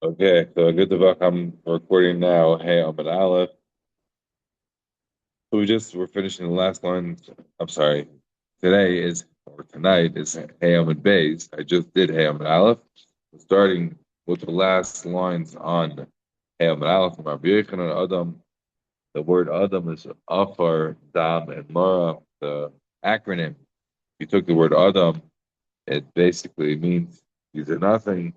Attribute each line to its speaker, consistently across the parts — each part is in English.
Speaker 1: Okay, so good to luck. I'm recording now. Hey, I'm an Aleph. So we're finishing the last line. I'm sorry. Today is or tonight is Hey, I'm in Bays. I just did Hey, I'm an Aleph. Starting with the last lines on Hey, I'm an Aleph from Rabbi Yochanan Adam. The word Adam is Afar, Dam, and Mara. The acronym. If you took the word Adam, it basically means he's a nothing.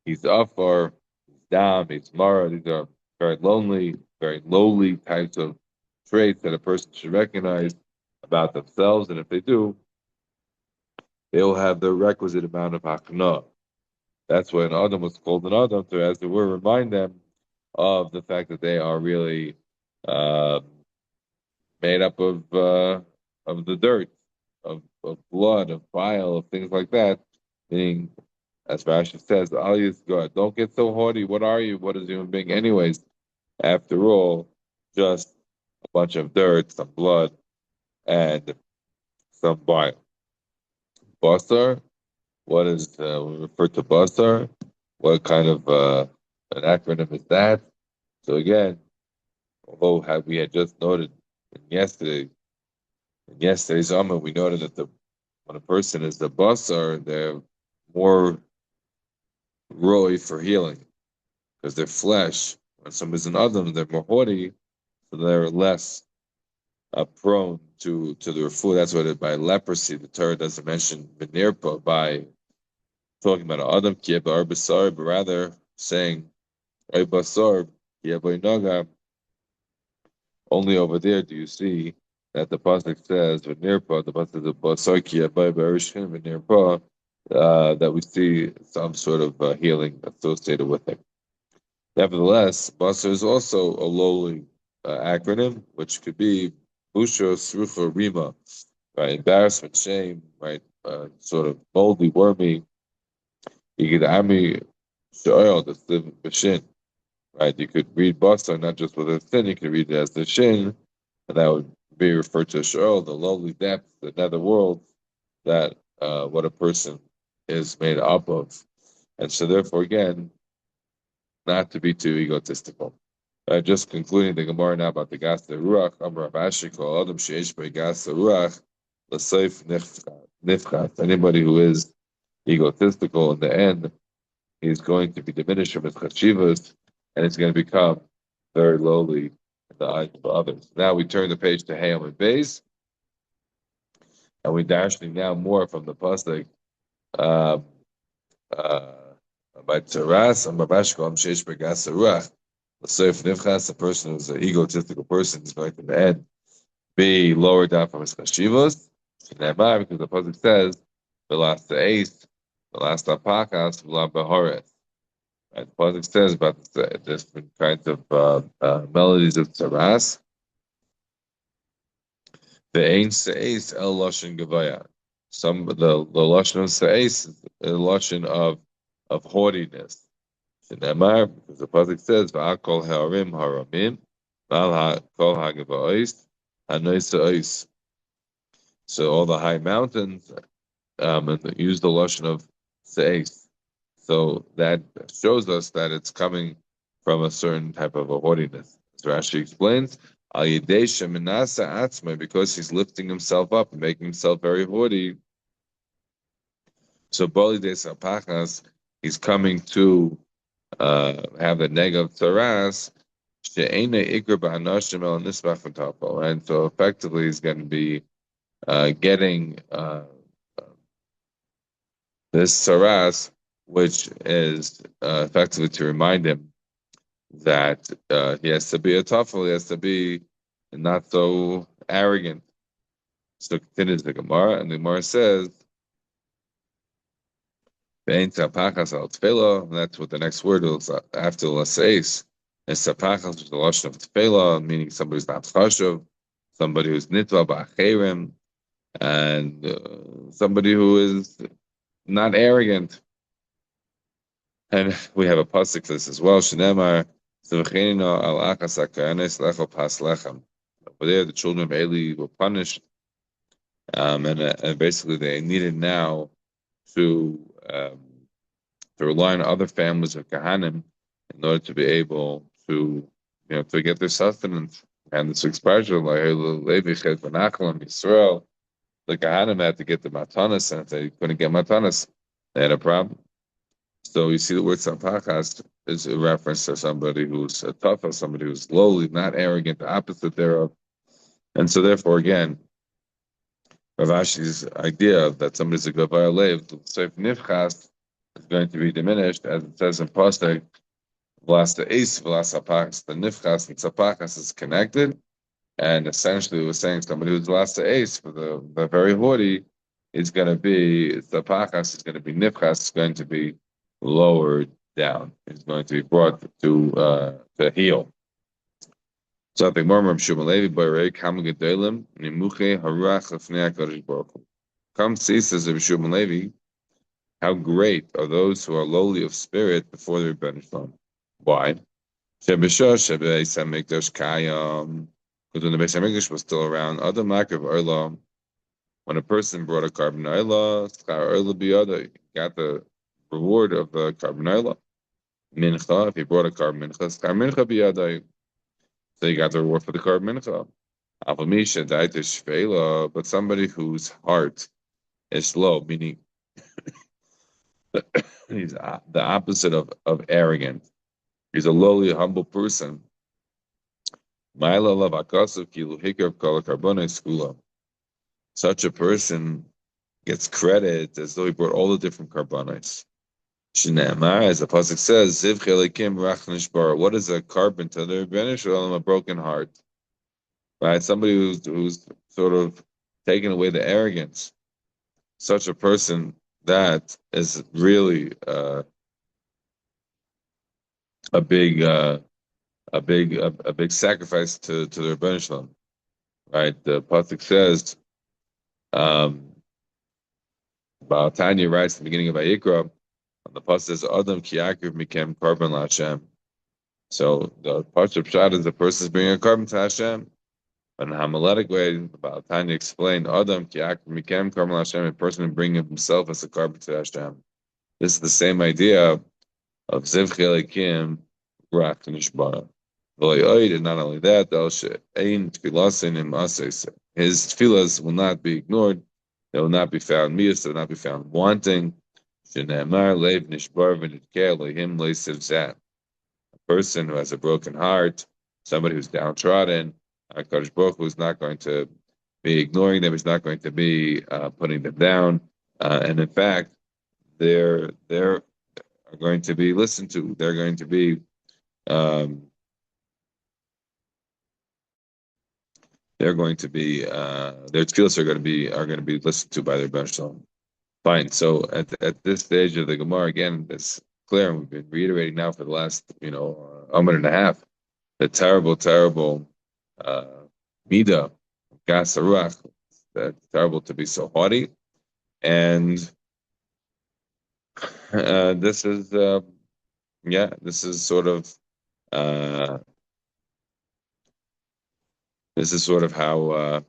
Speaker 1: He's Afar, he's Dam, he's Mara. These are very lonely, very lowly types of traits that a person should recognize about themselves. And if they do, they'll have the requisite amount of Hakna. That's why an Adam was called an Adam, to, as it were, remind them of the fact that they are really uh, made up of the dirt, of blood, of bile, of things like that. Meaning, as Rashi says, Al God, don't get so haughty. What are you? What is a human being, anyways? After all, just a bunch of dirt, some blood, and some bile. Basar, what is we refer to Basar? What kind of an acronym is that? So again, although we had just noted in yesterday's Amma, we noted that when a person is the Basar, they're more roy for healing because they're flesh. When somebody's an Adam, they're more haughty, so they're less prone to the refu. That's what by leprosy, the Torah doesn't mention Benirpa by talking about Adam Kieba or Basar, but rather saying Oy Basar Kieba Naga. Only over there do you see that the pasuk says Benirpa, the pasuk of Basar Kieba Berishkin Benirpa, that we see some sort of healing associated with it. Nevertheless, Basar is also a lowly acronym, which could be Busha, Srucha, Rima, right? Embarrassment, shame, right? Sort of moldy, wormy. You could Ami Shoel, the Shin, right? You could read Basar not just with a sin, you could read it as the Shin, and that would be referred to Shoel, the lowly depths, the nether world, that what a person is made up of. And so, therefore, again, not to be too egotistical. Just concluding the Gemara now about the gas the ruach. Amar Rashi called Adam sheish by gas the ruach l'seif nifchat. Anybody who is egotistical in the end, he's going to be diminished from his chashivas, and it's going to become very lowly in the eyes of others. Now we turn the page to Hayam and Beis, and we're dashing now more from the pasuk. Um, uh, by Taras, Amar Rashi called sheish by gas the ruach. So if Nifchas, a person who's an egotistical person, is going to the end be lowered down from his chashivos. Because the pasuk says, "The last ace, the last apakas, v'la behores." Right? The pasuk says about the different kinds of melodies of tzaras. The ain seis el lashon gavaya. Some the lashon of seis is a lashon of haughtiness. Shneimar, because the pasuk says, "Va'akol ha'arim haramim, v'al kol ha'gava'os ha'noisa ois." So all the high mountains, and use the lashon of seis. So that shows us that it's coming from a certain type of a haughtiness. As Rashi explains, al yidei sheminasa atzma, because he's lifting himself up and making himself very haughty. So bali de sapachas, he's coming to have the negative taras. And so effectively he's going to be getting this saras, which is effectively to remind him that he has to be a toughel, he has to be not so arrogant. So continues the Gemara, and the Gemara says, "Ve'en tapachas al tefillah," and that's what the next word is after laseis. And tapachas is the lashon of tefillah, meaning somebody who's not chashuv, somebody who's nitva ba'acherim, and somebody who is not arrogant. And we have a pasuk for this as well. Shenemar, "Tzivchenino al achas hakayanes lecho pas lechem." Over there, the children of Eli were punished, and basically they needed now to um, to rely on other families of Kahanim in order to be able to, to get their sustenance. And this expression, like Levi Chet Benachlam Yisrael, the Kahanim had to get the matanas, and if they couldn't get matanas, they had a problem. So you see the word sapachas is a reference to somebody who's a tough, somebody who's lowly, not arrogant, the opposite thereof. And so therefore, again, Rav Ashi's idea that somebody's a Gavar Lev, the Seif Nifchas, is going to be diminished, as it says in Pasuk, V'las the Ace, V'las Sapachas, the Nifchas and Sapachas is connected, and essentially we're saying somebody who's V'las the Ace, for the very haughty, is going to be, Sapachas is going to be Nifchas, is going to be lowered down. It's going to be brought to heel. So I think more Shumalevi Barei Kam Gedolim Nimuche Harach Lefnei HaKadosh Baruch Hu. Come see, says Rabbi Shimon Levi, how great are those who are lowly of spirit before the Rebbeinu Shalom. Why? Shebeshah Beis Hamikdash Kayam. Because when the Beis Hamikdash was still around, Adam Makav Olam, when a person brought a carbon oila, Schar Oila Biyada, he got the reward of the carbon oila. Mincha, if he brought a carbon mincha, Schar Mincha Biyada, so you got the reward for the carbon mincha. Avamisha died to but somebody whose heart is low, meaning he's the opposite of arrogant. He's a lowly, humble person. Such a person gets credit as though he brought all the different karbanos. Shinamar, as the pasuk says, Ziv chelikim rach nishbar. What is a carbon to the Rebbeinu Shalom? A broken heart. Right? Somebody who's sort of taken away the arrogance. Such a person that is really a big sacrifice to the Rebbeinu Shalom. Right? The pasuk says, about Tanya writes at the beginning of Vayikra, the pasuk says, "Adam ki yakiv mikem korban laHashem." So the pasuk pshat is the person is bringing a carbon to Hashem. But in a homiletic way, the Baal Tanya explained, "Adam ki yakiv mikem korban laHashem," a person bringing himself as a carbon to Hashem. This is the same idea of Ziv Chelikim Rak Nishbara. And not only that, his tefillas will not be ignored. They will not be found mius. They will not be found wanting. A person who has a broken heart, somebody who's downtrodden, HaKadosh Baruch Hu is not going to be ignoring them. He's not going to be putting them down. And in fact, they're going to be listened to. They're going to be their tefillos are going to be listened to by their Rebbeinu Shalom. Fine. So at this stage of the Gemara, again, it's clear, and we've been reiterating now for the last minute and a half, the terrible midah, gas aruach, that's terrible to be so haughty, and this is sort of how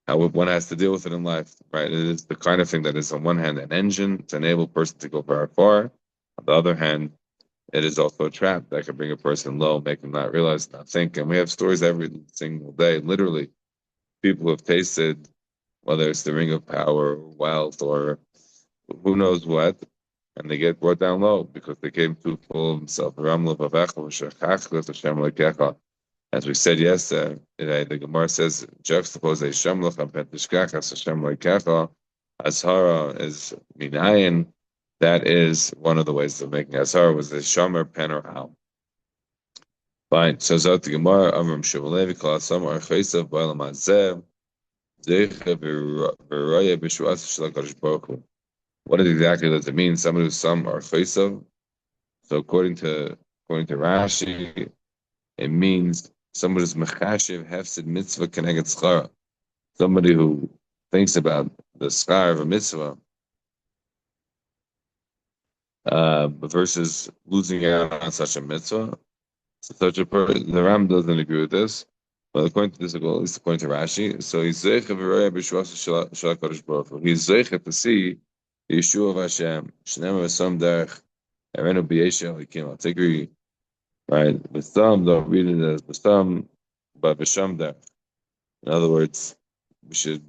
Speaker 1: one has to deal with it in life, right? It is the kind of thing that is, on one hand, an engine to enable a person to go very far. On the other hand, it is also a trap that can bring a person low, make them not realize, not think. And we have stories every single day, literally. People who have tasted, whether it's the ring of power, or wealth, or who knows what, and they get brought down low because they came too full of themselves. As we said yesterday, the Gemara says, juxtapose Hashem Lachem Pentishkachas Hashem Leikecha. Azhara is minayin. That is one of the ways of making Azhara, was the Shomer Pen or How. Fine. So Zot the Gemara, Amram Shuvalevi, Kol Asam Archaisav, Bailam Azeh, Zeicha V'Roya B'Shuas Shel HaKadosh Baruch Hu. What exactly does it mean? Someone who's some Archaisav. So according to Rashi, it means somebody who's mechashiv hefsid mitzvah keneged schara. Somebody who thinks about the schar of a mitzvah versus losing out on such a mitzvah. So the Ram doesn't agree with this, but according to this, at least according to Rashi, so he's zeicha v'roya b'shuas shel HaKadosh Baruch Hu. He's zeicha to see the Yeshua of Hashem. Shneimar v'som derech erenu b'yesha alikim. I'll take you right? But some don't read it as Basam, but Basham there. In other words, we should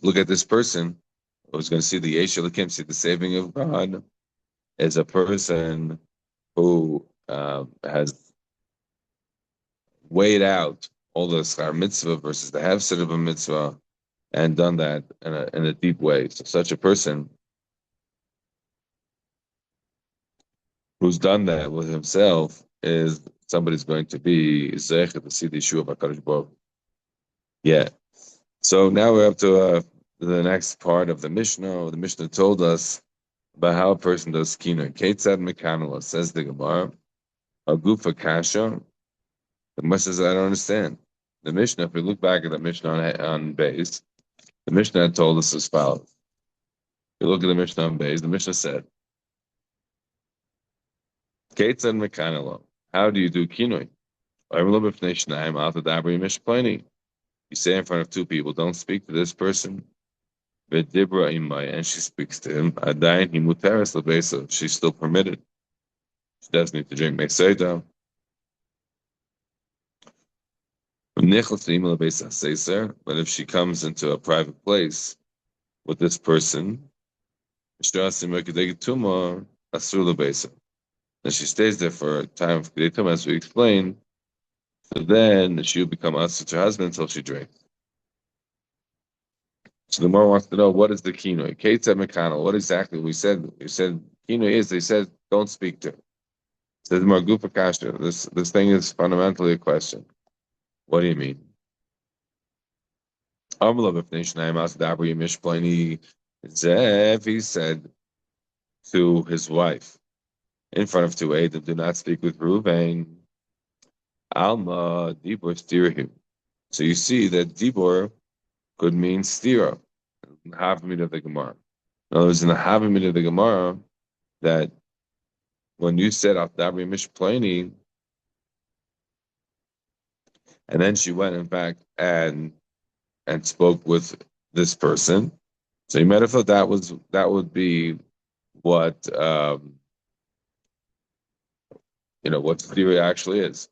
Speaker 1: look at this person who's going to see the Yeshua, see the saving of God, as a person who has weighed out all the schar mitzvah versus the hefset of a mitzvah and done that in a deep way. So such a person who's done that with himself is somebody's going to be zeichet to see the Yeshua of HaKadosh Baruch Hu. Yeah. So now we're up to the next part of the Mishnah. The Mishnah told us about how a person does kina. Ketzad mekanala, says the Gemara. A gufa kasha. The Gemara says, I don't understand. The Mishnah, if we look back at the Mishnah on base, the Mishnah had told us as follows. If you look at the Mishnah on base, the Mishnah said, Ketzad mekanala. How do you do kinoi? You say in front of two people, don't speak to this person. V'dibra imay, and she speaks to him. Adayin hi muteres lebesa. She's still permitted. She does need to drink meseida. But if she comes into a private place with this person, then she stays there for a time of kedei tumah, as we explained. So then she will become us to her husband until she drinks. So the Gemara wants to know, what is the kinoi? Kate said McConnell. What exactly we said? We said kinoi is, they said don't speak to her. Says Margufa Kasha. This thing is fundamentally a question. What do you mean? Zev, he said to his wife in front of two Adam, do not speak with Reuven. Alma Dibor Stirhim. So you see that Dibor could mean stira. Havamid of the Gemara. In other words, in the Havamid of the Gemara, that when you said Dabri Mishplani, and then she went, in fact, and spoke with this person. So you might have thought that would be what what the theory actually is.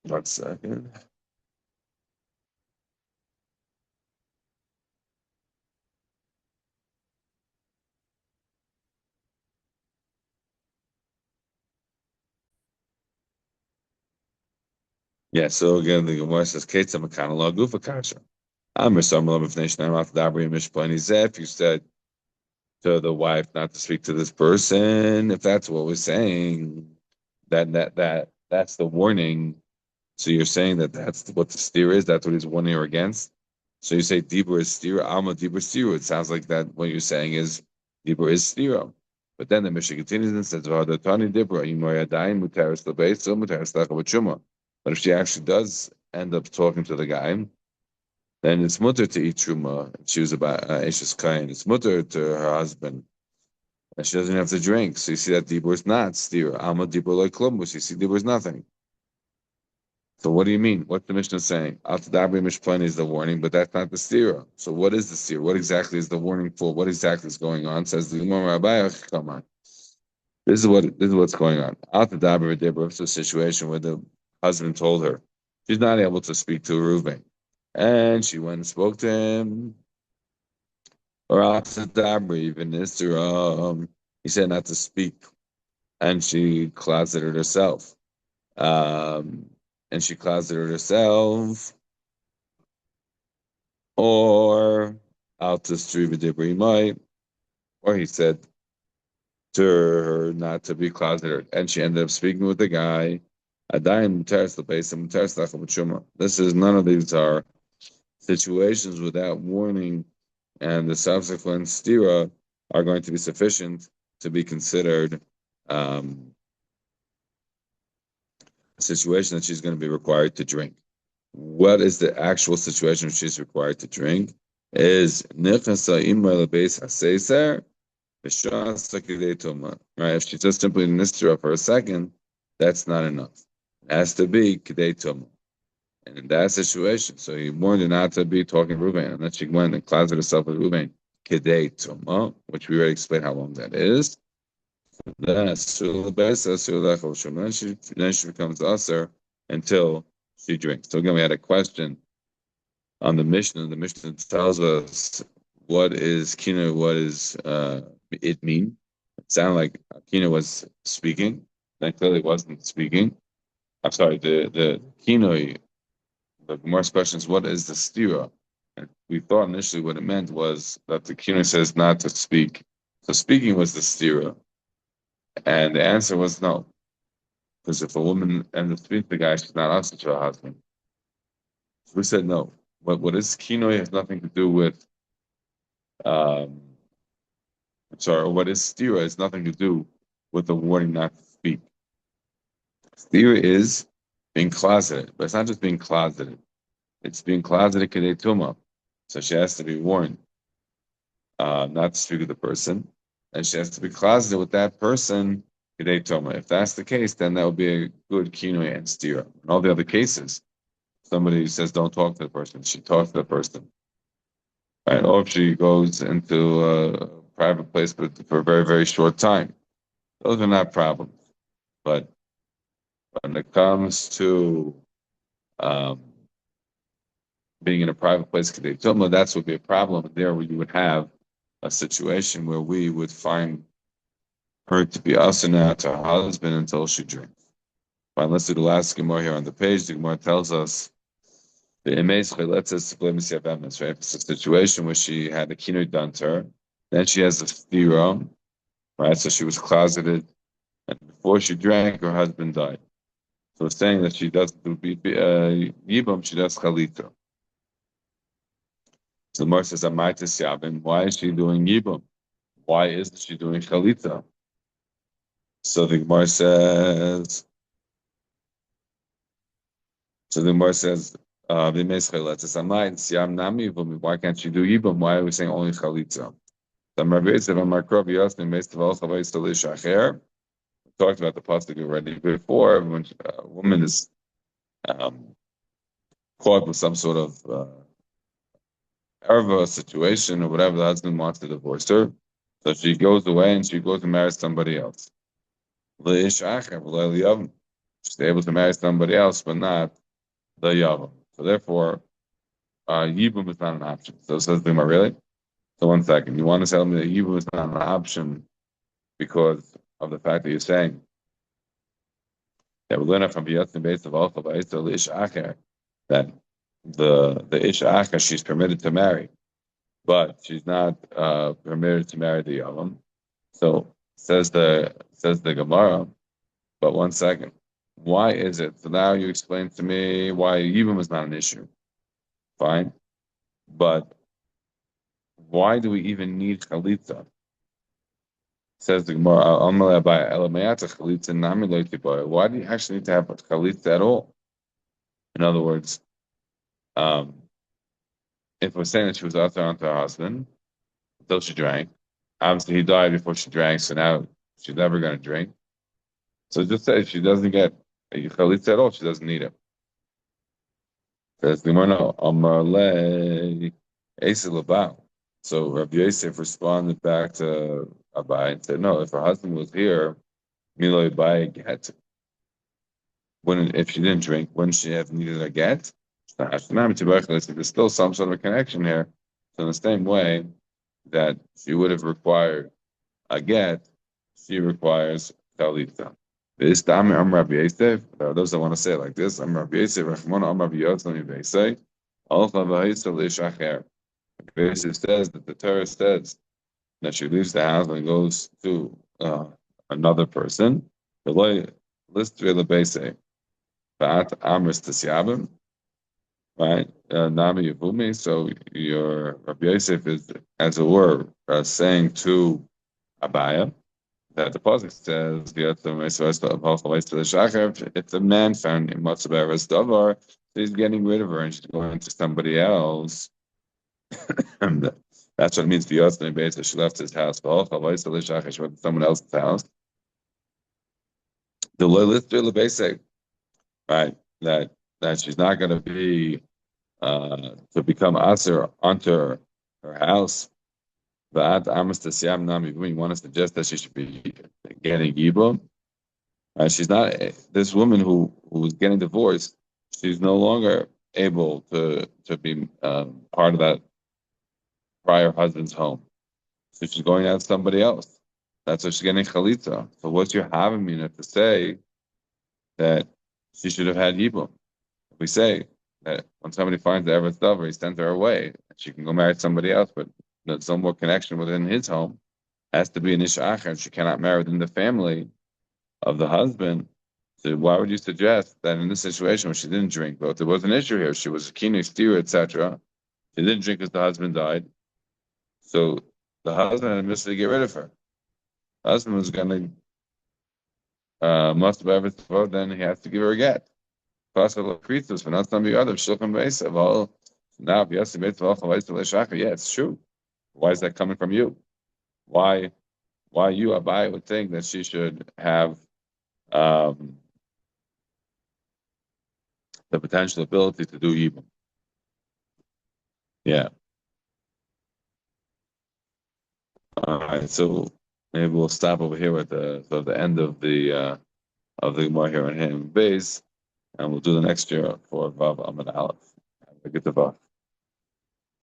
Speaker 1: 1 second. Yeah, so again, the Gemara says, Ketza Makana La Gufa Kasha. Amr Samala B'fnei Shnayim Af Dabri Mishplani Zef. You said to the wife not to speak to this person. If that's what we're saying, that's the warning. So you're saying that that's what the steer is. That's what he's warning her against. So you say Dibur is steer, Alma Dibur steer. It sounds like that. What you're saying is Dibur is steer. But then the Mishnah continues and says, "V'hadatani Dibur Yimoyadayin Mutaris Lebeis So Mutaris Lachavachuma." But if she actually does end up talking to the guy, then it's mutter to eat truma. She was about Eshes Kain. It's mutter to her husband. And she doesn't have to drink. So you see that Dibur is not steer. Alma Dibur like Klumbus. You see Dibur is nothing. So what do you mean? What's the Mishnah saying? Al-Tadabri Mishplani is the warning, but that's not the stira. So what is the stira? What exactly is the warning for? What exactly is going on? Says the Gemara Rabbi, come on. This is what's going on. Al-Tadabri Dibra, it's a situation where the husband told her she's not able to speak to Reuven. And she went and spoke to him. Or Al-Tadabri, even Isra, he said not to speak. And she closeted herself. And she closeted herself, or or he said to her not to be closeted, and she ended up speaking with the guy. This is none of these are situations without warning, and the subsequent stira are going to be sufficient to be considered a situation that she's going to be required to drink. What is the actual situation she's required to drink? Is right? If she just simply nistra for a second, that's not enough. It has to be kidei tuma. And in that situation, so he warned her not to be talking to Ruvain, and then she went and closeted herself with Ruvain kidei tuma, which we already explained how long that is. Then she becomes usher until she drinks. So again, we had a question on the Mishnah. The Mishnah tells us what is kina, what is it mean. It sounded like kina was speaking. Then clearly wasn't speaking. I'm sorry, the kinoi, the Gemara's question is what is the stira? And we thought initially what it meant was that the kinoi says not to speak. So speaking was the stira. And the answer was no. Because if a woman ends up speaking to the guy, she's not answering to her husband. So we said no. What is kinoi has nothing to do with um sorry, what is stira has nothing to do with the warning not to speak. Stira is being closeted, but it's not just being closeted. It's being closeted kedei tuma. So she has to be warned not to speak with the person, and she has to be closeted with that person kedei tuma. If that's the case, then that would be a good kinoi and stira. In all the other cases, somebody says don't talk to the person, she talks to the person. Right? Or if she goes into a private place but for a very, very short time. Those are not problems. But when it comes to um, being in a private place, that's would be a problem. And there you would have a situation where we would find her to be asana to her husband until she drinks. Fine, let's do the last Gemara here on the page. The Gemara tells us the Emes Chayletzes Blemis Yavemis, right? It's a situation where she had a kinoi done to her. Then she has a stira, right? So she was closeted, and before she drank, her husband died. So it's saying that she doesn't do yibum, she does chalitza. So the Gemara says, "Amaitis yabim." Why is she doing yibum? Why isn't she doing chalitza? So the Gemara says, "V'meis chalitza samait siyam nami yibum." Why can't she do yibum? Why are we saying only chalitza? So Rabbi Yosef Amarkov Yosef Meis Taval Chavay Stalish Acher. We talked about the pasuk already before. When a woman is um, caught with some sort of erva situation or whatever, the husband wants to divorce her. So she goes away and she goes to marry somebody else. She's able to marry somebody else, but not the Yavam. So therefore, Yibum is not an option. So says the Gemara, really? So one second. You want to tell me that Yibum is not an option because of the fact that you're saying that we learn from Biyat and base of Alpha by Ish Acher that the Ish Acher she's permitted to marry, but she's not permitted to marry the Yavam. So says the Gemara. But one second, why is it? So now you explain to me why Yibum is not an issue. Fine, but why do we even need chalitza? Says the Gemara, why do you actually need to have chalitza at all? In other words, um, if we're saying that she was out there onto her husband until she drank, obviously he died before she drank, so now she's never going to drink. So just say if she doesn't get a chalitza at all, she doesn't need it. Says the Gemara, no, Amarle Asa Labal. So Rabbi Yosef responded back to Abai and said, no, if her husband was here, Milo Abai get. Wouldn't, if she didn't drink, wouldn't she have needed a get? There's still some sort of a connection here. So in the same way that she would have required a get, she requires Talitha. This time I'm Rabbi Yosef. Those that want to say it like this, I'm Rabbi Yosef. Rachmana I'm Rabbi Yosef. Rabbi say, Alcha v'Haisa l'Ishacher. Rabbi Yosef says that the Torah says that she leaves the house and goes to another person. The lay list Rebbe Ba'at Amris Tisyabim, right? Nami Yavumi. So your Rabbi Yosef is, as it were, saying to Abaya that the pasuk says, if the man found in Matzaberes Davar, he's getting rid of her and she's going to somebody else. And that's what it means. She left his house. She went to someone else's house. The basic, right? That she's not going to be to become aser onto her house But Amos to Siam Nami, you want to suggest that she should be getting Yibum? She's not this woman who's getting divorced. She's no longer able to be part of that prior husband's home. So she's going out to somebody else. That's why she's getting chalitza. So what's your havamina to say that she should have had yibum? We say that when somebody finds the Eretz Dover, he sends her away. She can go marry somebody else, but there's no more connection within his home. Has to be an isha acher, and she cannot marry within the family of the husband. So why would you suggest that in this situation when she didn't drink, but there was an issue here, she was a kinu steer, etc. She didn't drink because the husband died. So the husband had a to get rid of her. The husband was going to must have ever thought, then he has to give her a get. Possible creatures for not some other shulchan base of all. Now, yes, yeah, it's true. Why is that coming from you? Why you, Abai, would think that she should have um, the potential ability to do evil? Yeah. All right. So maybe we'll stop over here at the end of the Gemara here on Ham base, and we'll do the next year for Vav Amid Aleph. Have a good Vav.